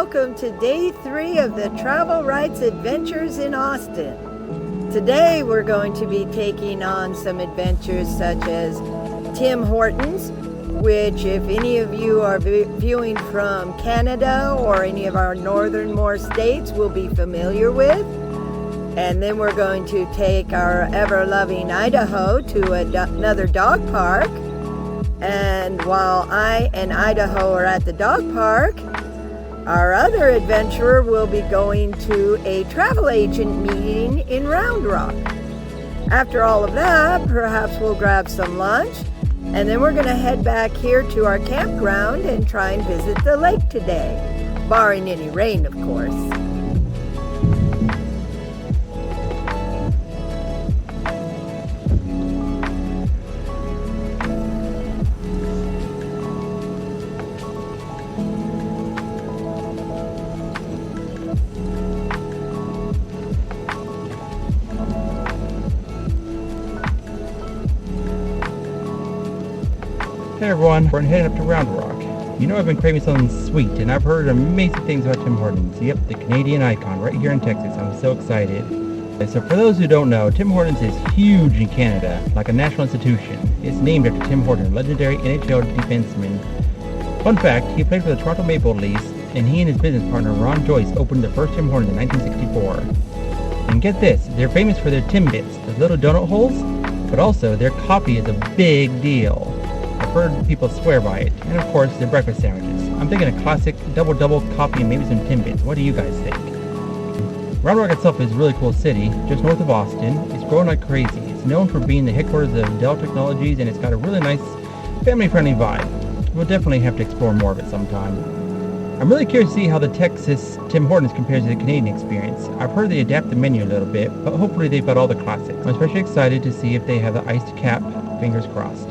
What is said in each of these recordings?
welcome to day 3 of the Travel Wrights Adventures in Austin. Today we're going to be taking on some adventures such as Tim Hortons, which if any of you are viewing from Canada or any of our northernmost states will be familiar with. And then we're going to take our ever-loving Idaho to another dog park. And while I and Idaho are at the dog park, our other adventurer will be going to a travel agent meeting in Round Rock. After all of that, perhaps we'll grab some lunch, and then we're going to head back here to our campground and try and visit the lake today, barring any rain, of course. Hey everyone, we're heading up to Round Rock. You know I've been craving something sweet, and I've heard amazing things about Tim Hortons. Yep, the Canadian icon right here in Texas. I'm so excited. So for those who don't know, Tim Hortons is huge in Canada, like a national institution. It's named after Tim Hortons, legendary NHL defenseman. Fun fact, he played for the Toronto Maple Leafs, and he and his business partner Ron Joyce opened the first Tim Hortons in 1964. And get this, they're famous for their Timbits, the little donut holes, but also their coffee is a big deal. I've heard people swear by it, and of course their breakfast sandwiches. I'm thinking a classic double coffee and maybe some Timbits. What do you guys think? Round Rock itself is a really cool city, just north of Austin. It's growing like crazy. It's known for being the headquarters of Dell Technologies, and it's got a really nice family-friendly vibe. We'll definitely have to explore more of it sometime. I'm really curious to see how the Texas Tim Hortons compares to the Canadian experience. I've heard they adapt the menu a little bit, but hopefully they've got all the classics. I'm especially excited to see if they have the iced cap. Fingers crossed.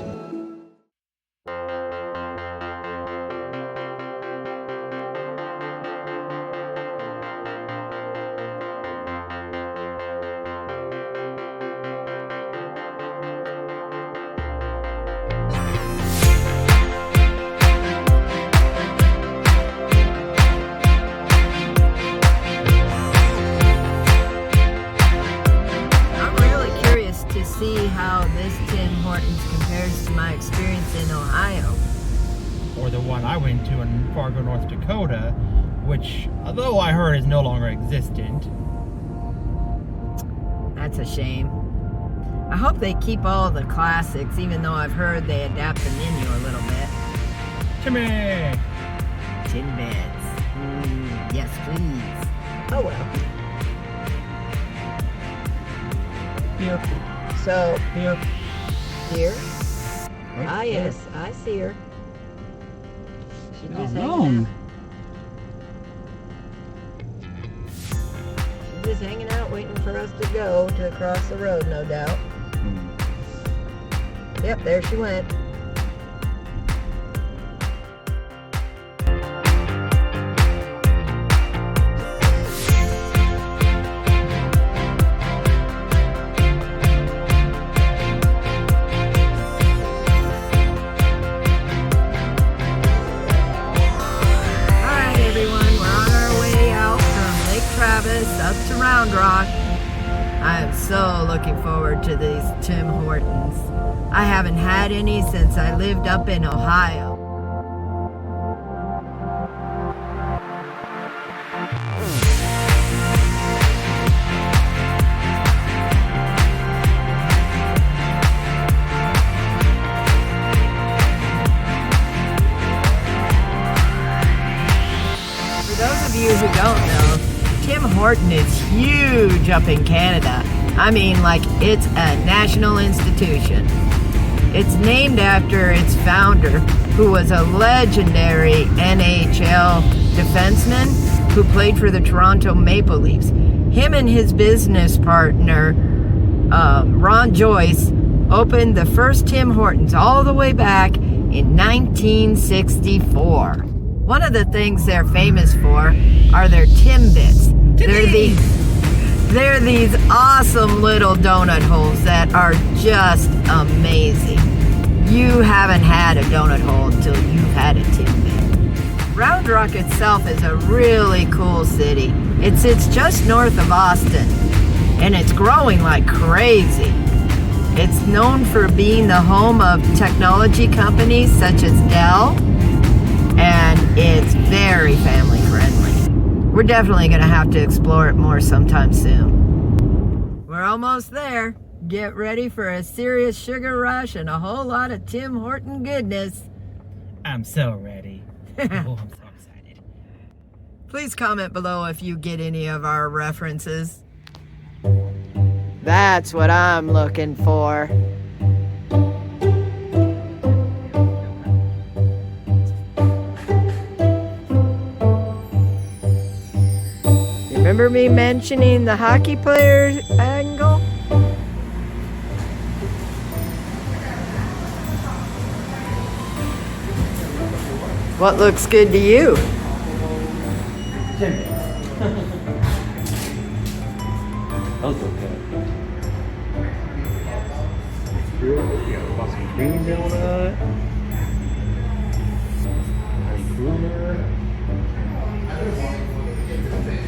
See how this Tim Hortons compares to my experience in Ohio. Or the one I went to in Fargo, North Dakota, which, although I heard is no longer existent. That's a shame. I hope they keep all the classics, even though I've heard they adapt the menu a little bit. Timmy! Timbits. Yes, please. Oh well. Here. So, Here. Here? Right Ah, there. yes, I see her. She's just hanging Wrong. out. She's just hanging out, waiting for us to go to cross the road, no doubt. Yep, there she went. Up to Round Rock. I am so looking forward to these Tim Hortons. I haven't had any since I lived up in Ohio. For those of you who don't know, Tim Hortons is huge up in Canada. I mean, like, it's a national institution. It's named after its founder, who was a legendary NHL defenseman who played for the Toronto Maple Leafs. Him and his business partner, Ron Joyce, opened the first Tim Hortons all the way back in 1964. One of the things they're famous for are their Timbits. They're these awesome little donut holes that are just amazing. You haven't had a donut hole until you've had a Timbit. Round Rock itself is a really cool city. It sits just north of Austin, and it's growing like crazy. It's known for being the home of technology companies such as Dell, and it's very family friendly. We're definitely going to have to explore it more sometime soon. We're almost there. Get ready for a serious sugar rush and a whole lot of Tim Horton goodness. I'm so ready. Oh, I'm so excited. Please comment below if you get any of our references. That's what I'm looking for. Remember me mentioning the hockey player angle? What looks good to you? Those look good. Yeah, Boston cream donut. Honey cooler.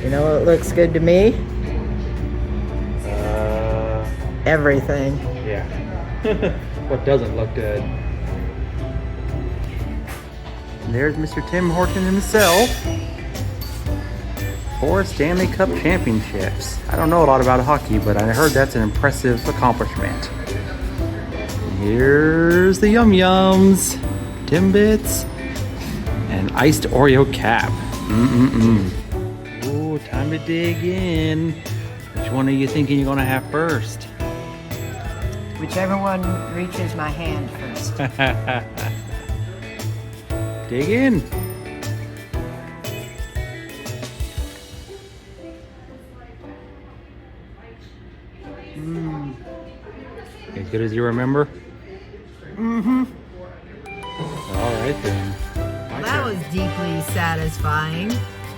You know what looks good to me? Everything. Yeah. What doesn't look good? There's Mr. Tim Horton himself. 4 Stanley Cup championships. I don't know a lot about hockey, but I heard that's an impressive accomplishment. Here's the Yum Yums, Timbits, and iced Oreo cap. Ooh, time to dig in. Which one are you thinking you're gonna have first? Whichever one reaches my hand first. Dig in. As good as you remember? Mm-hmm. All right then. Well, that was deeply satisfying.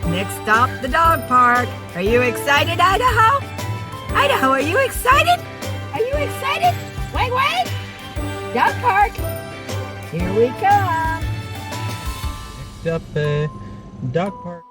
Next stop, the dog park. Are you excited, Idaho? Idaho, are you excited? Are you excited? Wag wag! Dog park. Here we come. Next up, dog park.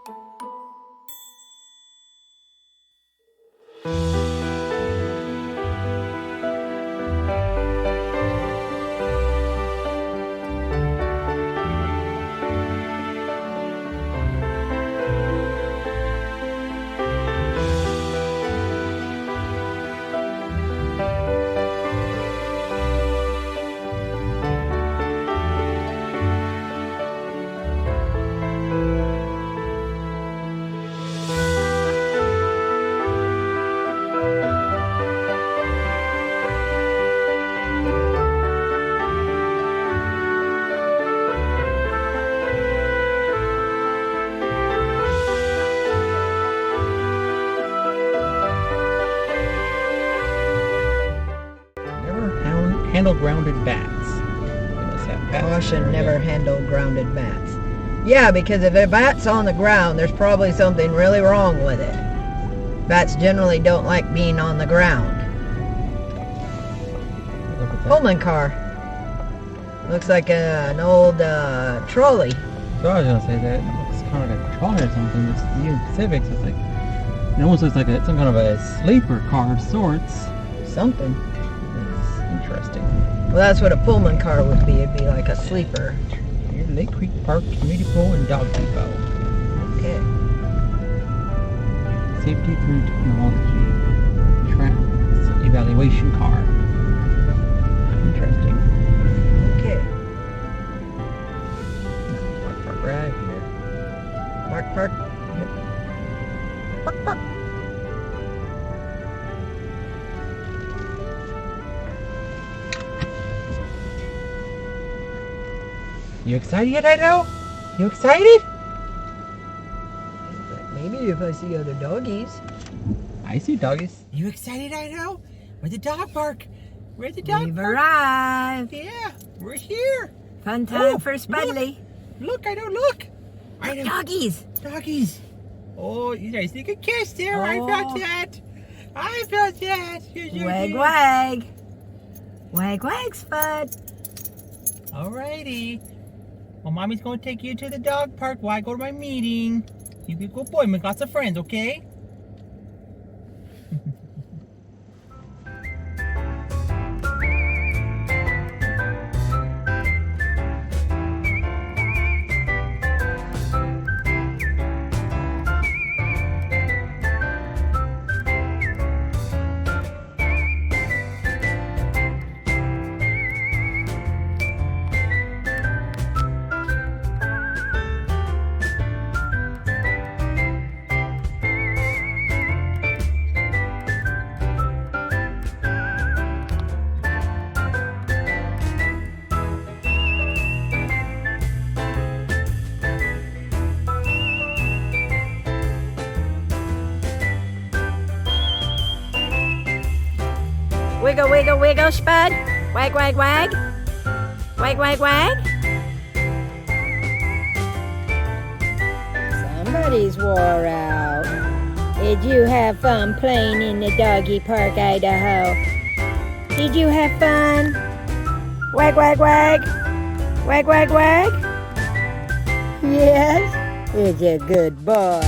Handle grounded bats. Caution, never handle grounded bats. Yeah, because if a bat's on the ground, there's probably something really wrong with it. Bats generally don't like being on the ground. Pullman car. Looks like an old trolley. So I was gonna say that it looks kind of like a trolley or something. It's the Union Pacific, so it's like it almost looks like some kind of a sleeper car of sorts. Something. It's interesting. Well, that's what a Pullman car would be. It'd be like a sleeper. Here, Lake Creek Park, Community Pool, and Dog Depot. Okay. Safety through technology. Evaluation car. Interesting. Okay. Park right here. Park. Yep. Park. You excited yet, Idaho? You excited? Maybe if I see other doggies. I see doggies. You excited, Idaho? We're at the dog park. We're at the dog We've park. arrived. Yeah, we're here. Fun time Oh, for Spudley. Look, Idaho, look. Idaho, Doggies. doggies. Oh, you guys take a kiss there. I Oh. felt that. I felt that. Yes, you Wag did. wag. Wag wag, Spud. Alrighty. Well, Mommy's going to take you to the dog park while I go to my meeting. You be a good boy, make lots of friends, okay? Wiggle, wiggle, wiggle, Spud. Wag, wag, wag. Wag, wag, wag. Somebody's wore out. Did you have fun playing in the doggy park, Idaho? Did you have fun? Wag, wag, wag. Wag, wag, wag. Yes, it's a good boy.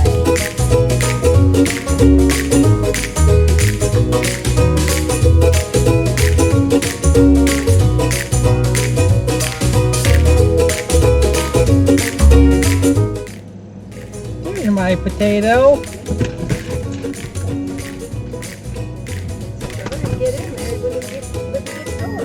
Here's my potato. Get in there when it gets going.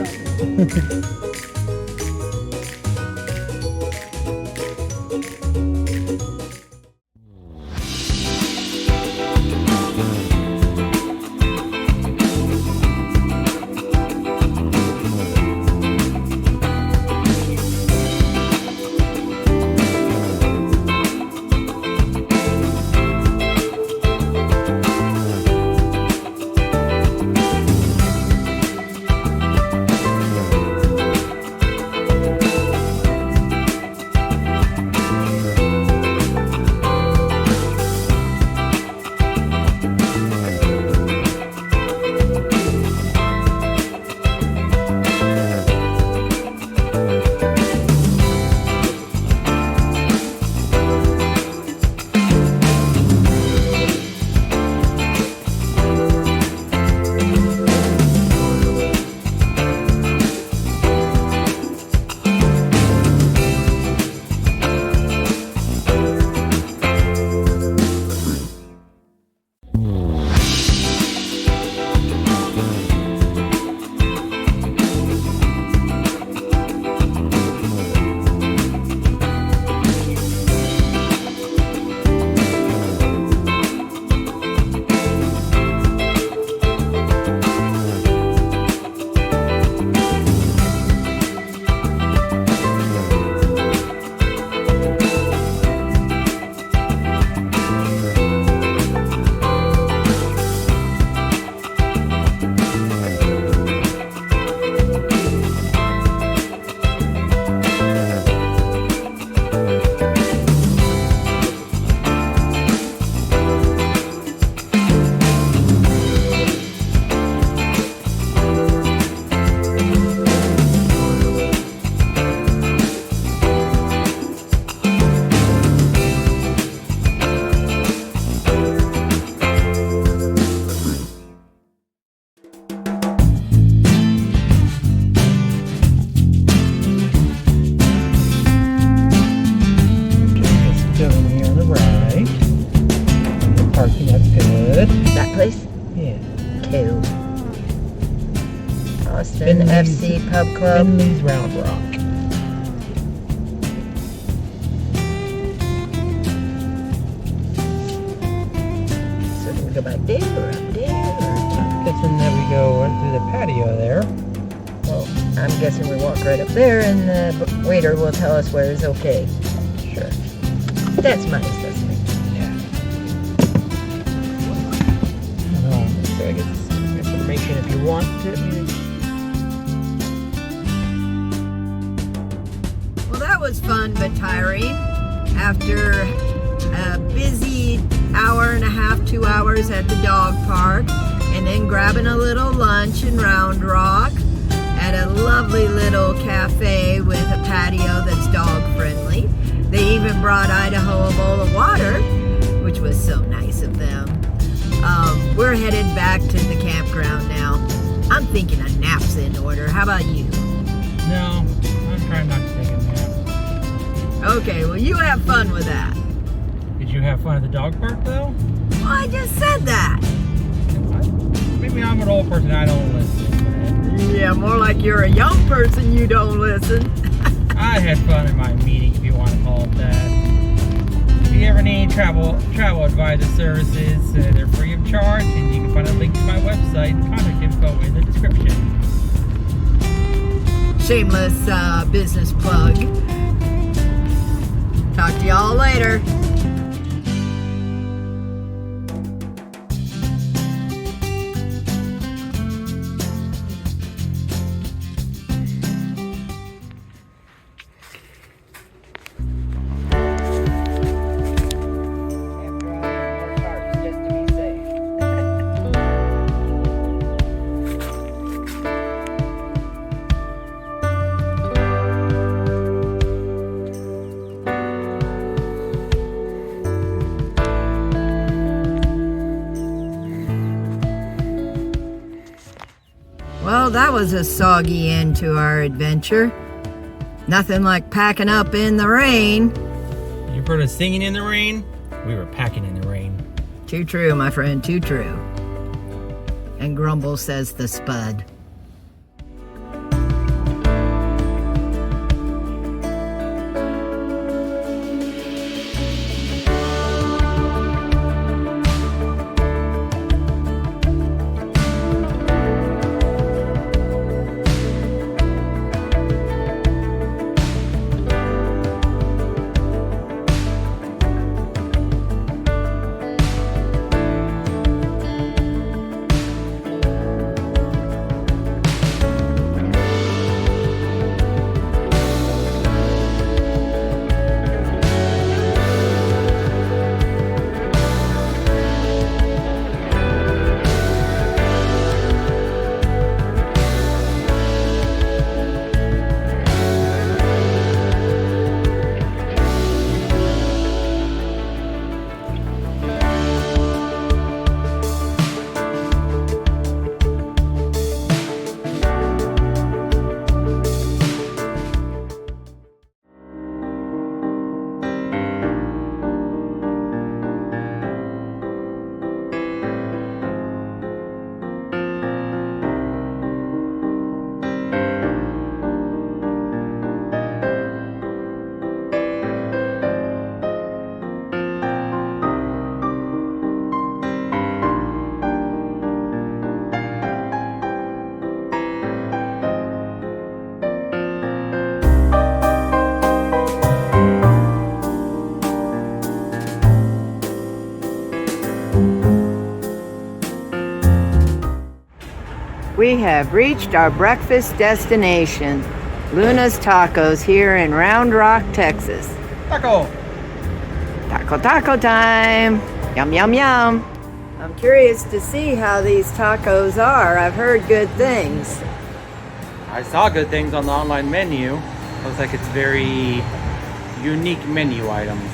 Austin FC Pub Club. Finley's Round Rock. So do we go back there or up there? I'm guessing that we go right through the patio there. Well, I'm guessing we walk right up there and the waiter will tell us where is okay. Sure. That's my assessment. Yeah. I don't know. So I get some information if you want to. Well, that was fun but tiring. After a busy hour and a half, 2 hours at the dog park, and then grabbing a little lunch in Round Rock at got a lovely little cafe with a patio that's dog friendly. They even brought Idaho a bowl of water, which was so nice of them. We're headed back to the campground now. I'm thinking a nap's in order. How about you? No, I'm trying not to take a nap. Okay, well, you have fun with that. Did you have fun at the dog park though? Well, I just said that. Maybe I'm an old person, I don't listen. Yeah, more like you're a young person, you don't listen. I had fun at my meeting, if you want to call it that. If you ever need travel advisor services, they're free of charge, and you can find a link to my website and contact info in the description. Shameless business plug. Talk to y'all later. Well, that was a soggy end to our adventure. Nothing like packing up in the rain. You've heard of singing in the rain? We were packing in the rain. Too true, my friend, too true. And grumble, says the spud. We have reached our breakfast destination, Luna's Tacos, here in Round Rock, Texas. Taco! Taco time! Yum, yum, yum! I'm curious to see how these tacos are. I've heard good things. I saw good things on the online menu. Looks like it's very unique menu items.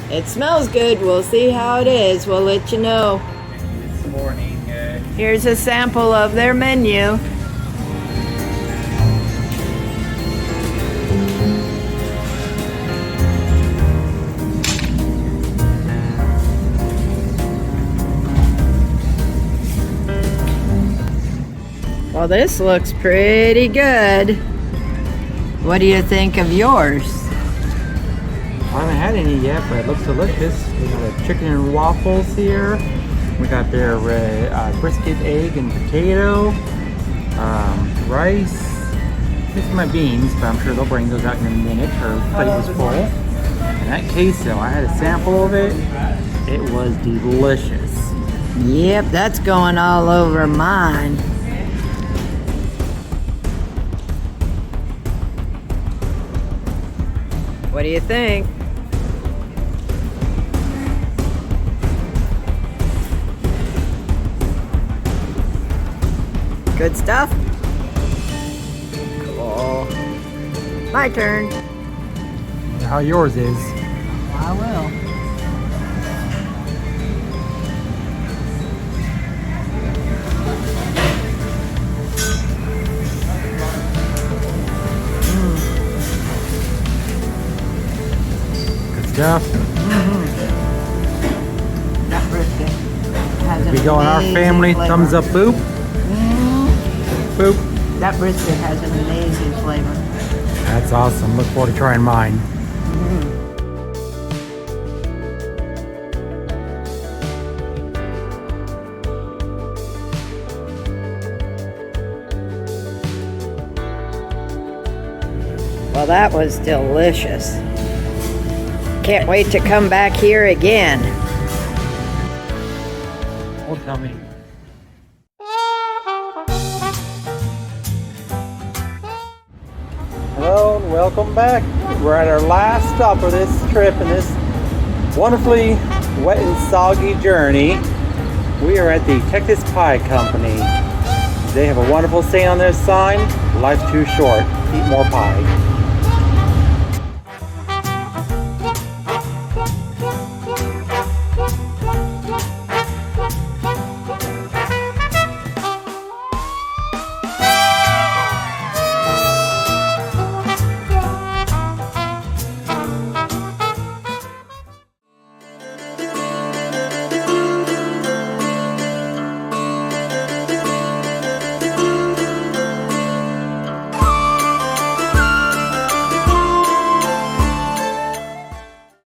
It smells good. We'll see how it is. We'll let you know. This morning, Here's a sample of their menu. Well, this looks pretty good. What do you think of yours? I haven't had any yet, but it looks delicious. We got a chicken and waffles here. We got their brisket, egg, and potato. Rice. Missing my beans, but I'm sure they'll bring those out in a minute. Her plate was full. And that queso, I had a sample of it. It was delicious. Yep, that's going all over mine. What do you think? Good stuff? My turn. How yours is. I will. Good stuff. That brisket has an We go in our amazing family. flavor. Thumbs up, boop. Boop. That brisket has an amazing flavor. That's awesome. Look forward to trying mine. Well, that was delicious. Can't wait to come back here again. Oh, tell me. Hello and welcome back. We're at our last stop for this trip and this wonderfully wet and soggy journey. We are at the Texas Pie Company. They have a wonderful saying on their sign, life's too short, eat more pie.